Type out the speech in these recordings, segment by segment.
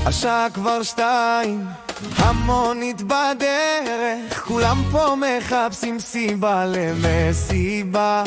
השעה כבר 2, המונית בדרך, כולם פה מחפשים סיבה למסיבה.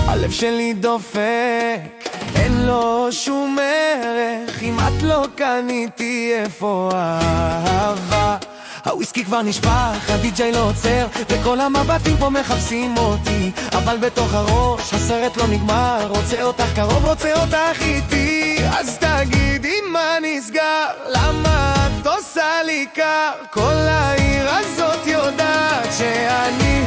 הלב שלי דופק, אין לו שום ערך, אם את לא קניתי איפה האהבה. הוויסקי כבר נשפך, הדי-ג'יי לא עוצר, וכל המבטים פה מחפשים אותי, אבל בתוך הראש הסרט לא נגמר. רוצה אותך קרוב, רוצה אותך איתי, אז תגידי מה נסגר, למה את עושה לי קר? כל העיר הזאת יודעת שאני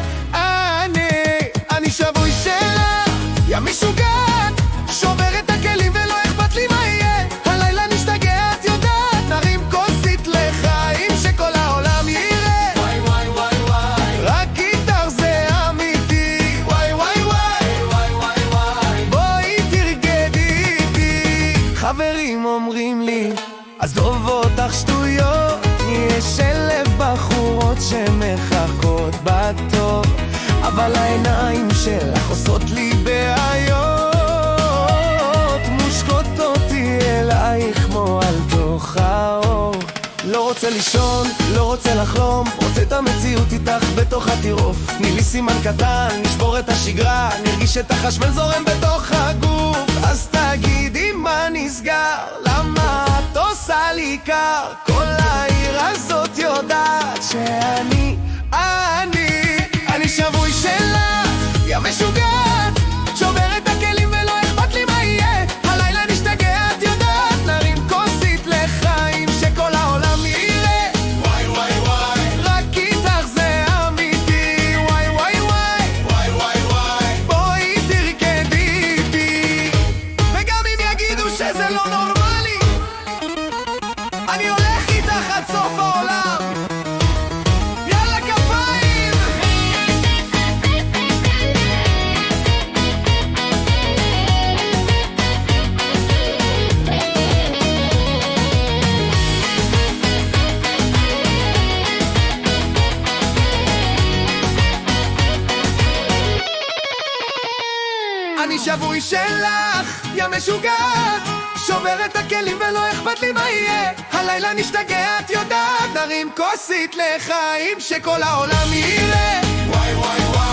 שבוי שלה, יא משוגעת, שובר את הכלים ולא אכפת לי מה יהיה. הלילה נשתגע, את יודעת, נרים כוסית לחיים שכל העולם יראה. וואי וואי וואי וואי, רק איתך זה אמיתי. וואי וואי וואי וואי וואי וואי, בואי תרגדי איתי. חברים אומרים לי, עזוב אותך שטויות, יש 1,000 בחורות שמחכות בתור, אבל העיניים שלך עושות לי בעיות, מושכות אותי אלייך כמו על תוך האור. לא רוצה לישון, לא רוצה לחלום, רוצה את המציאות איתך בתוך הטירוף. תני לי סימן קטן, נשבור את השגרה, נרגיש את החשמל זורם בתוך הגוף. אז תגידי מה נסגר, למה את עושה לי קר? כל העיר הזאת יודעת שאני שבוי שלה, יא משוגעת, שובר את הכלים ולא אכפת לי מה יהיה. הלילה נשתגע, את יודעת, נרים כוסית לחיים שכל העולם יראה. וואי וואי וואי, רק איתך זה אמיתי. וואי וואי וואי וואי וואי וואי, בואי תרקדי איתי. וגם אם יגידו שזה לא נורמלי, אני הולך איתך עד סוף העולם. אני שבוי שלך, יא משוגעת, שובר את הכלים ולא אכפת לי מה יהיה. הלילה נשתגע, את יודעת, נרים כוסית לחיים שכל העולם יראה. וואי וואי וואי